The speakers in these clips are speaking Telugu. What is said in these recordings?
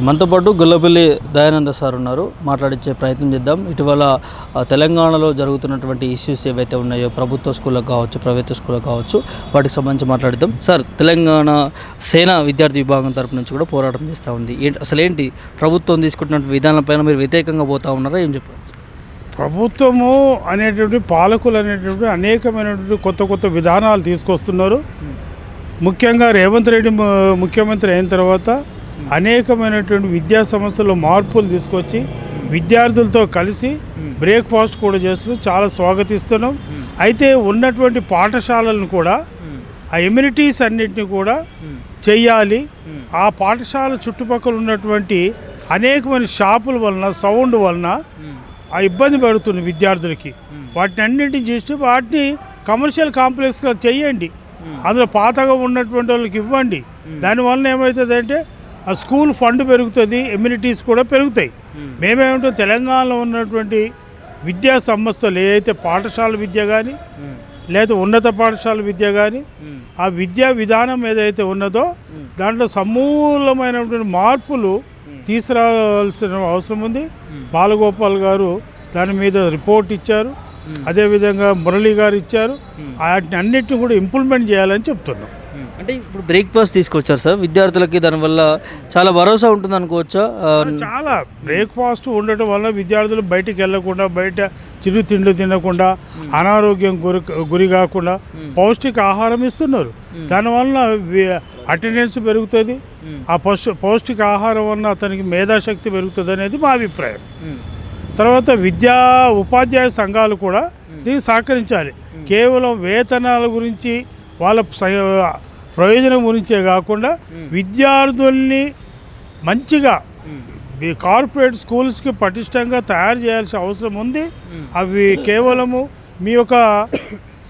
మనతో పాటు గొల్లపల్లి దయానంద సార్ ఉన్నారు. మాట్లాడించే ప్రయత్నం చేద్దాం. ఇటీవల తెలంగాణలో జరుగుతున్నటువంటి ఇష్యూస్ ఏవైతే ఉన్నాయో ప్రభుత్వ స్కూళ్ళకు కావచ్చు, ప్రైవేట్ స్కూళ్ళకు కావచ్చు, వాటికి సంబంధించి మాట్లాడిద్దాం. సార్, తెలంగాణ సేనా విద్యార్థి విభాగం తరపు నుంచి కూడా పోరాటం చేస్తూ ఉంది. అసలేంటి ప్రభుత్వం తీసుకుంటున్న విధానంపైన మీరు వ్యతిరేకంగా పోతూ ఉన్నారా, ఏం చెప్పారు? ప్రభుత్వము అనేటువంటి పాలకులు అనేటువంటి అనేకమైనటువంటి కొత్త కొత్త విధానాలు తీసుకొస్తున్నారు. ముఖ్యంగా రేవంత్ రెడ్డి ముఖ్యమంత్రి అయిన తర్వాత అనేకమైనటువంటి విద్యా సంస్థల్లో మార్పులు తీసుకొచ్చి విద్యార్థులతో కలిసి బ్రేక్ఫాస్ట్ కూడా చేస్తూ చాలా స్వాగతిస్తున్నాం. అయితే ఉన్నటువంటి పాఠశాలలను కూడా ఆ ఎమ్యూనిటీస్ అన్నింటినీ కూడా చెయ్యాలి. ఆ పాఠశాల చుట్టుపక్కల ఉన్నటువంటి అనేకమైన షాపుల వలన, సౌండ్ వలన ఆ ఇబ్బంది పడుతుంది విద్యార్థులకి. వాటిని అన్నింటినీ చేసి వాటిని కమర్షియల్ కాంప్లెక్స్గా చెయ్యండి. అందులో పాతగా ఉన్నటువంటి వాళ్ళకి ఇవ్వండి. దానివల్ల ఏమవుతుందంటే ఆ స్కూల్ ఫండ్ పెరుగుతుంది, ఎమ్యూనిటీస్ కూడా పెరుగుతాయి. మేమేమంటే తెలంగాణలో ఉన్నటువంటి విద్యా సంస్థలు ఏదైతే పాఠశాల విద్య కానీ లేదా ఉన్నత పాఠశాల విద్య కానీ ఆ విద్యా విధానం ఏదైతే ఉన్నదో దాంట్లో సమూలమైనటువంటి మార్పులు తీసుకురావాల్సిన అవసరం ఉంది. బాలగోపాల్ గారు దాని మీద రిపోర్ట్ ఇచ్చారు, అదేవిధంగా మురళి గారు ఇచ్చారు. వాటిని అన్నిటిని కూడా ఇంప్లిమెంట్ చేయాలని చెప్తున్నాం. అంటే ఇప్పుడు బ్రేక్ఫాస్ట్ తీసుకొచ్చారు సార్ విద్యార్థులకి, దానివల్ల చాలా భరోసా ఉంటుంది అనుకోవచ్చా? చాలా బ్రేక్ఫాస్ట్ ఉండటం వల్ల విద్యార్థులు బయటికి వెళ్ళకుండా, బయట చిరు తిండ్లు తినకుండా, అనారోగ్యం గురి కాకుండా పౌష్టిక ఆహారం ఇస్తున్నారు. దానివల్ల అటెండెన్స్ పెరుగుతుంది. ఆ పౌష్టిక ఆహారం వల్ల అతనికి మేధాశక్తి పెరుగుతుంది అనేది మా అభిప్రాయం. తర్వాత ఉపాధ్యాయ సంఘాలు కూడా దీనికి సహకరించాలి. కేవలం వేతనాల గురించి, వాళ్ళ ప్రయోజనం గురించే కాకుండా విద్యార్థుల్ని మంచిగా కార్పొరేట్ స్కూల్స్కి పటిష్టంగా తయారు చేయాల్సిన అవసరం ఉంది. అవి కేవలము మీ యొక్క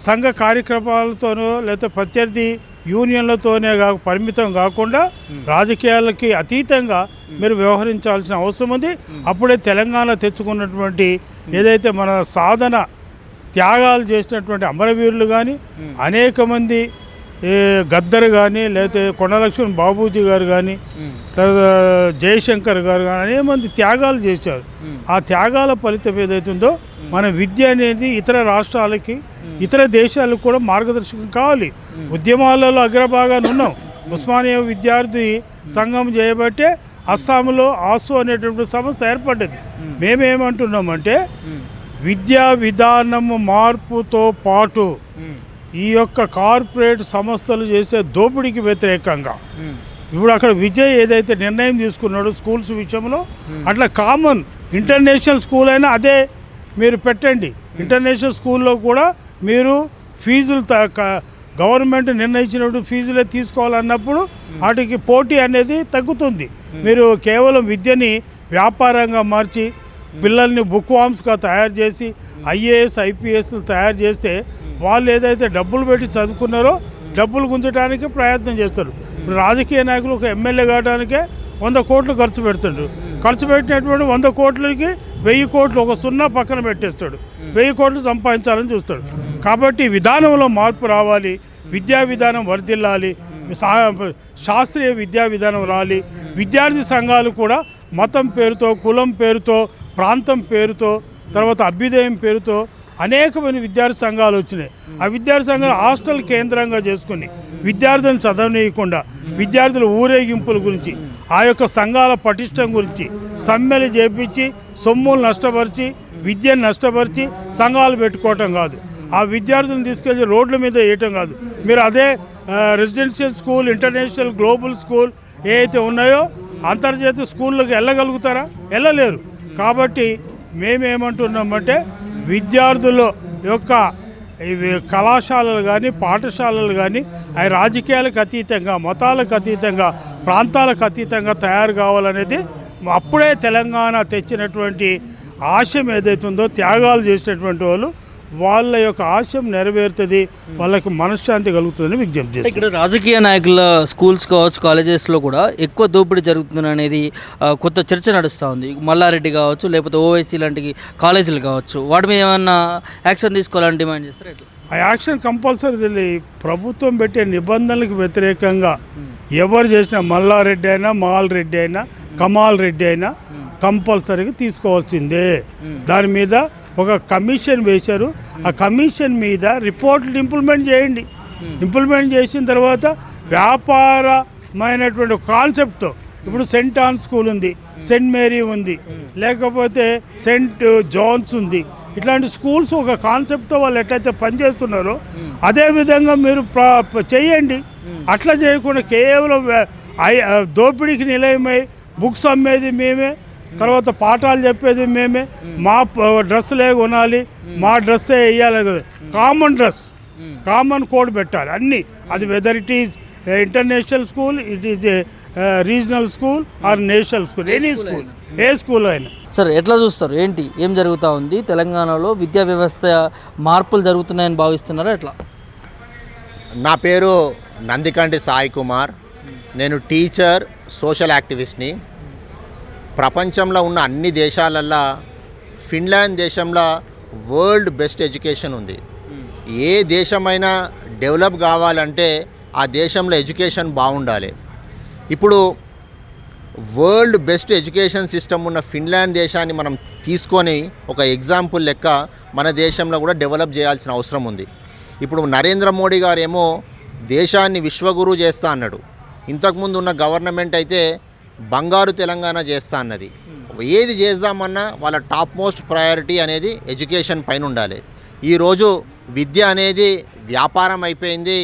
సంఘ కార్యక్రమాలతోనో లేకపోతే ప్రత్యర్థి యూనియన్లతోనే పరిమితం కాకుండా రాజకీయాలకి అతీతంగా మీరు వ్యవహరించాల్సిన అవసరం ఉంది. అప్పుడే తెలంగాణ తెచ్చుకున్నటువంటి ఏదైతే మన సాధన త్యాగాలు చేసినటువంటి అమరవీరులు కానీ, అనేక మంది గద్దర్ కానీ, లేకపోతే కొండలక్ష్మణ్ బాబూజీ గారు కానీ, తర్వాత జయశంకర్ గారు కానీ అనేక మంది త్యాగాలు చేశారు. ఆ త్యాగాల ఫలితం ఏదైతుందో మన విద్య అనేది ఇతర రాష్ట్రాలకి, ఇతర దేశాలకు కూడా మార్గదర్శకం కావాలి. ఉద్యమాలలో అగ్రభాగాన్ని ఉన్నాం. ఉస్మానియా విద్యార్థి సంఘం చేయబట్టే అస్సాంలో ఆసు అనేటువంటి సంస్థ ఏర్పడ్డది. మేమేమంటున్నామంటే విద్యా విధానము మార్పుతో పాటు ఈ యొక్క కార్పొరేట్ సంస్థలు చేసే దోపిడీకి వ్యతిరేకంగా ఇప్పుడు అక్కడ విజయ్ ఏదైతే నిర్ణయం తీసుకున్నాడో స్కూల్స్ విషయంలో, అట్లా కామన్ ఇంటర్నేషనల్ స్కూల్ అయినా అదే మీరు పెట్టండి. ఇంటర్నేషనల్ స్కూల్లో కూడా మీరు ఫీజులు గవర్నమెంట్ నిర్ణయించినప్పుడు ఫీజులే తీసుకోవాలన్నప్పుడు వాటికి పోటీ అనేది తగ్గుతుంది. మీరు కేవలం విద్యని వ్యాపారంగా మార్చి పిల్లల్ని బుక్ వామ్స్గా తయారు చేసి ఐఏఎస్ ఐపీఎస్లు తయారు చేస్తే వాళ్ళు ఏదైతే డబ్బులు పెట్టి చదువుకున్నారో డబ్బులు గుంజడానికి ప్రయత్నం చేస్తారు. ఇప్పుడు రాజకీయ నాయకులు ఒక ఎమ్మెల్యే కావడానికే 100 కోట్లు ఖర్చు పెడుతుండ్రు. ఖర్చు పెట్టినటువంటి 100 కోట్లకి 1000 కోట్లు ఒక సున్నా పక్కన పెట్టేస్తాడు. 1000 కోట్లు సంపాదించాలని చూస్తాడు. కాబట్టి విధానంలో మార్పు రావాలి, విద్యా విధానం వర్ధిల్లాలి, శాస్త్రీయ విద్యా విధానం రాలి. విద్యార్థి సంఘాలు కూడా మతం పేరుతో, కులం పేరుతో, ప్రాంతం పేరుతో, తర్వాత అభ్యుదయం పేరుతో అనేకమైన విద్యార్థి సంఘాలు వచ్చినాయి. ఆ విద్యార్థి సంఘాలు హాస్టల్ కేంద్రంగా చేసుకుని విద్యార్థులను చదవనీయకుండా విద్యార్థుల ఊరేగింపుల గురించి, ఆ యొక్క సంఘాల పటిష్టం గురించి సమ్మెలు చేపించి సొమ్ములు నష్టపరిచి, విద్యను నష్టపరిచి సంఘాలు పెట్టుకోవటం కాదు. ఆ విద్యార్థులను తీసుకెళ్ళి రోడ్ల మీద వేయటం కాదు. మీరు అదే residential school, international global school ఏవైతే ఉన్నాయో అంతర్జాతీయ స్కూళ్ళకి వెళ్ళగలుగుతారా? వెళ్ళలేరు. కాబట్టి మేమేమంటున్నామంటే విద్యార్థుల యొక్క కళాశాలలు కానీ, పాఠశాలలు కానీ అవి రాజకీయాలకు అతీతంగా, మతాలకు అతీతంగా, ప్రాంతాలకు అతీతంగా తయారు కావాలనేది అప్పుడే తెలంగాణ తెచ్చినటువంటి ఆశయం ఏదైతే ఉందో, త్యాగాలు చేసినటువంటి వాళ్ళు వాళ్ళ యొక్క ఆశయం నెరవేరుతుంది, వాళ్ళకి మనశ్శాంతి కలుగుతుందని విజ్ఞప్తి చేస్తాను. ఇక్కడ రాజకీయ నాయకుల స్కూల్స్ కావచ్చు, కాలేజెస్లో కూడా ఎక్కువ దోపిడీ జరుగుతుంది అనేది కొత్త చర్చ నడుస్తూ ఉంది. మల్లారెడ్డి కావచ్చు, లేకపోతే ఓవైసీ లాంటి కాలేజీలు కావచ్చు, వాటి మీద ఏమన్నా యాక్షన్ తీసుకోవాలని డిమాండ్ చేస్తారు. ఎట్లా ఆ యాక్షన్ కంపల్సరీ ప్రభుత్వం పెట్టే నిబంధనలకు వ్యతిరేకంగా ఎవరు చేసినా, మల్లారెడ్డి అయినా, మాల్ రెడ్డి అయినా, కమాల్ రెడ్డి అయినా కంపల్సరీగా తీసుకోవాల్సిందే. దాని మీద ఒక కమిషన్ వేశారు. ఆ కమిషన్ మీద రిపోర్ట్లు ఇంప్లిమెంట్ చేయండి. ఇంప్లిమెంట్ చేసిన తర్వాత వ్యాపారమైనటువంటి కాన్సెప్ట్తో, ఇప్పుడు సెంట్ ఆన్ స్కూల్ ఉంది, సెంట్ మేరీ ఉంది, లేకపోతే సెంట్ జాన్స్ ఉంది, ఇట్లాంటి స్కూల్స్ ఒక కాన్సెప్ట్తో వాళ్ళు ఎట్లయితే పనిచేస్తున్నారో అదేవిధంగా మీరు చేయండి. అట్లా చేయకుండా కేవలం దోపిడీకి నిలయమై బుక్స్ అమ్మేది మేమే, తర్వాత పాఠాలు చెప్పేది మేమే, మా డ్రెస్సులే కొనాలి, మా డ్రెస్సే వేయాలి కదా, కామన్ డ్రెస్, కామన్ కోడ్ పెట్టాలి అన్నీ. అది whether it is international school, it is a regional school or national school, any school, a school అయినా. సార్ ఎట్లా చూస్తారు, ఏం జరుగుతూ ఉంది తెలంగాణలో? విద్యా వ్యవస్థ మార్పులు జరుగుతున్నాయని భావిస్తున్నారా ఎట్లా? నా పేరు నందికంటి సాయి కుమార్. నేను టీచర్, సోషల్ యాక్టివిస్ట్ని. ప్రపంచంలో ఉన్న అన్ని దేశాలల్లో ఫిన్లాండ్ దేశంలో వరల్డ్ బెస్ట్ ఎడ్యుకేషన్ ఉంది. ఏ దేశమైనా డెవలప్ కావాలంటే ఆ దేశంలో ఎడ్యుకేషన్ బాగుండాలి. ఇప్పుడు వరల్డ్ బెస్ట్ ఎడ్యుకేషన్ సిస్టమ్ ఉన్న ఫిన్లాండ్ దేశాన్ని మనం తీసుకొని ఒక ఎగ్జాంపుల్ లెక్క మన దేశంలో కూడా డెవలప్ చేయాల్సిన అవసరం ఉంది. ఇప్పుడు నరేంద్ర మోడీ గారు ఏమో దేశాన్ని విశ్వగురు చేస్తా అన్నాడు. ఇంతకుముందు ఉన్న గవర్నమెంట్ అయితే బంగారు తెలంగాణ చేస్తా అన్నది. ఏది చేద్దామన్నా వాళ్ళ టాప్ మోస్ట్ ప్రయారిటీ అనేది ఎడ్యుకేషన్ పైన ఉండాలి. ఈరోజు విద్య అనేది వ్యాపారం అయిపోయింది.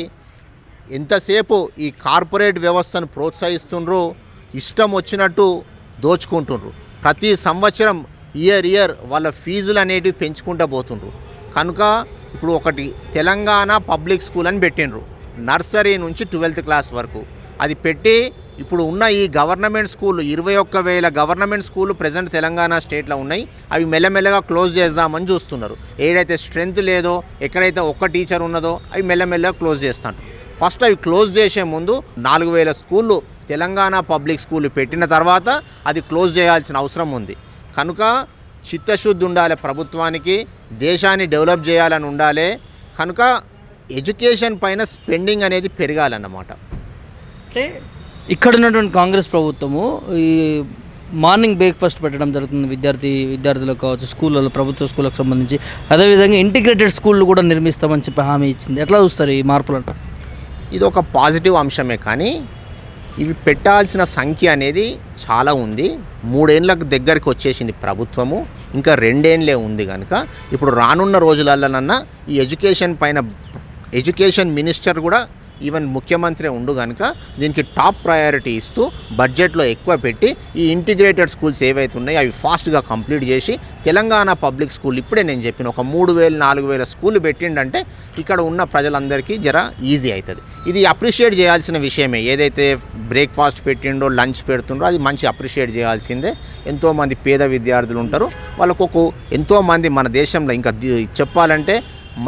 ఎంతసేపు ఈ కార్పొరేట్ వ్యవస్థను ప్రోత్సహిస్తుండ్రు, ఇష్టం వచ్చినట్టు దోచుకుంటుండ్రు. ప్రతి సంవత్సరం ఇయర్ వాళ్ళ ఫీజులు అనేటివి పెంచుకుంటూ పోతుండ్రు. కనుక ఇప్పుడు ఒకటి తెలంగాణ పబ్లిక్ స్కూల్ అని పెట్టిండ్రు, నర్సరీ నుంచి 12th క్లాస్ వరకు. అది పెట్టి ఇప్పుడు ఉన్న ఈ గవర్నమెంట్ స్కూళ్ళు 21,000 గవర్నమెంట్ స్కూళ్ళు ప్రజెంట్ తెలంగాణ స్టేట్లో ఉన్నాయి. అవి మెల్లమెల్లగా క్లోజ్ చేద్దామని చూస్తున్నారు. ఏదైతే స్ట్రెంత్ లేదో, ఎక్కడైతే ఒక్క టీచర్ ఉన్నదో అవి మెల్లమెల్లగా క్లోజ్ చేస్తాడు. ఫస్ట్ అవి క్లోజ్ చేసే ముందు 4,000 స్కూళ్ళు తెలంగాణ పబ్లిక్ స్కూల్ పెట్టిన తర్వాత అది క్లోజ్ చేయాల్సిన అవసరం ఉంది. కనుక చిత్తశుద్ధి ఉండాలి ప్రభుత్వానికి, దేశాన్ని డెవలప్ చేయాలని ఉండాలి. కనుక ఎడ్యుకేషన్ పైన స్పెండింగ్ అనేది పెరగాలన్నమాట. అంటే ఇక్కడ ఉన్నటువంటి కాంగ్రెస్ ప్రభుత్వము ఈ మార్నింగ్ బ్రేక్ఫాస్ట్ పెట్టడం జరుగుతుంది విద్యార్థులకు కావచ్చు, స్కూళ్ళలో, ప్రభుత్వ స్కూళ్ళకు సంబంధించి. అదేవిధంగా ఇంటిగ్రేటెడ్ స్కూళ్ళు కూడా నిర్మిస్తామని చెప్పి హామీ ఇచ్చింది. ఎట్లా చూస్తారు ఈ మార్పులంట? ఇది ఒక పాజిటివ్ అంశమే, కానీ ఇవి పెట్టాల్సిన సంఖ్య అనేది చాలా ఉంది. 3 ఏళ్ళకు దగ్గరికి వచ్చేసింది ప్రభుత్వము, ఇంకా 2 ఏళ్ళే ఉంది. కనుక ఇప్పుడు రానున్న రోజులలోనన్నా ఈ ఎడ్యుకేషన్ పైన ఎడ్యుకేషన్ మినిస్టర్ కూడా ఈవెన్ ముఖ్యమంత్రి ఉండు కనుక దీనికి టాప్ ప్రయారిటీ ఇస్తూ బడ్జెట్లో ఎక్కువ పెట్టి ఈ ఇంటిగ్రేటెడ్ స్కూల్స్ ఏవైతే ఉన్నాయో అవి ఫాస్ట్గా కంప్లీట్ చేసి తెలంగాణ పబ్లిక్ స్కూల్ ఇప్పుడే నేను చెప్పిన ఒక 3,000-4,000 స్కూళ్ళు పెట్టిండంటే ఇక్కడ ఉన్న ప్రజలందరికీ జర ఈజీ అవుతుంది. ఇది అప్రిషియేట్ చేయాల్సిన విషయమే. ఏదైతే బ్రేక్ఫాస్ట్ పెట్టిండో, లంచ్ పెడుతుండో అది మంచి అప్రిషియేట్ చేయాల్సిందే. ఎంతోమంది పేద విద్యార్థులు ఉంటారు, వాళ్ళకు ఎంతోమంది మన దేశంలో ఇంకా చెప్పాలంటే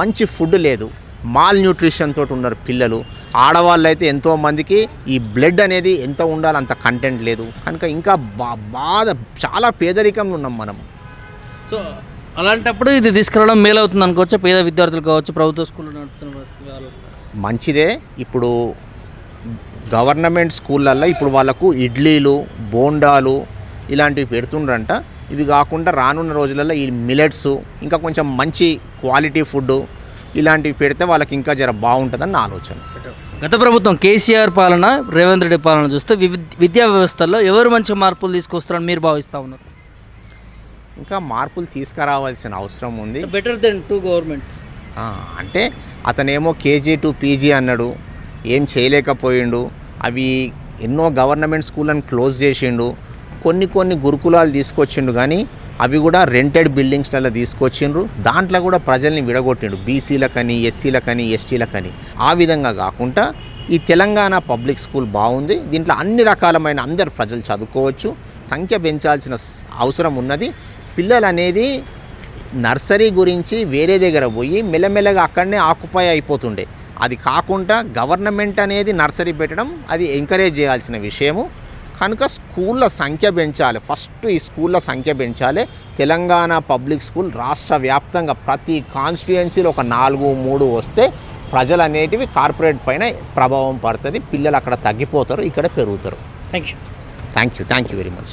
మంచి ఫుడ్ లేదు, మాల్ న్యూట్రిషన్ తోటి ఉన్నారు పిల్లలు. ఆడవాళ్ళు అయితే ఎంతోమందికి ఈ బ్లడ్ అనేది ఎంత ఉండాలో అంత కంటెంట్ లేదు. కనుక ఇంకా బాధ, చాలా పేదరికంలో ఉన్నాం మనం. సో అలాంటప్పుడు ఇది తీసుకురావడం మేలవుతుంది అనుకోవచ్చు. పేద విద్యార్థులు కావచ్చు, ప్రభుత్వ స్కూల్లో నడుపుతున్న మంచిదే. ఇప్పుడు గవర్నమెంట్ స్కూళ్ళల్లో ఇప్పుడు వాళ్ళకు ఇడ్లీలు, బోండాలు ఇలాంటివి పెడుతుండ్రంట. ఇవి కాకుండా రానున్న రోజులలో ఈ మిలెట్స్, ఇంకా కొంచెం మంచి క్వాలిటీ ఫుడ్ ఇలాంటివి పెడితే వాళ్ళకి ఇంకా జర బాగుంటుందని నా ఆలోచన. గత ప్రభుత్వం కేసీఆర్ పాలన, రేవంత్ రెడ్డి పాలన చూస్తే విద్యా వ్యవస్థలో ఎవరు మంచి మార్పులు తీసుకొస్తారని మీరు భావిస్తూ ఉన్నారు? ఇంకా మార్పులు తీసుకురావాల్సిన అవసరం ఉంది. Better than 2 governments. అంటే అతనేమో KG to PG అన్నాడు, ఏం చేయలేకపోయిండు. అవి ఎన్నో గవర్నమెంట్ స్కూళ్ళని క్లోజ్ చేసిండు. కొన్ని గురుకులాలు తీసుకొచ్చిండు, కానీ అవి కూడా రెంటెడ్ బిల్డింగ్స్లలో తీసుకొచ్చిండ్రు. దాంట్లో కూడా ప్రజల్ని విడగొట్టిండు, బీసీలకని, ఎస్సీలకని, ఎస్టీలకని. ఆ విధంగా కాకుండా ఈ తెలంగాణ పబ్లిక్ స్కూల్ బాగుంది. దీంట్లో అన్ని రకాలమైన అందరు ప్రజలు చదువుకోవచ్చు. సంఖ్య పెంచాల్సిన అవసరం ఉన్నది. పిల్లలు అనేది నర్సరీ గురించి వేరే దగ్గర పోయి మెల్లమెల్లగా అక్కడనే ఆక్యుపై అయిపోతుండే. అది కాకుండా గవర్నమెంట్ అనేది నర్సరీ పెట్టడం అది ఎంకరేజ్ చేయాల్సిన విషయము. కనుక స్కూళ్ళ సంఖ్య పెంచాలి. ఫస్ట్ ఈ స్కూళ్ళ సంఖ్య పెంచాలి. తెలంగాణ పబ్లిక్ స్కూల్ రాష్ట్ర వ్యాప్తంగా ప్రతి కాన్స్టిట్యుయెన్సీలో ఒక 4-3 వస్తే ప్రజలు అనేటివి కార్పొరేట్ పైన ప్రభావం పడుతుంది. పిల్లలు అక్కడ తగ్గిపోతారు, ఇక్కడ పెరుగుతారు. Thank you. Thank you very much.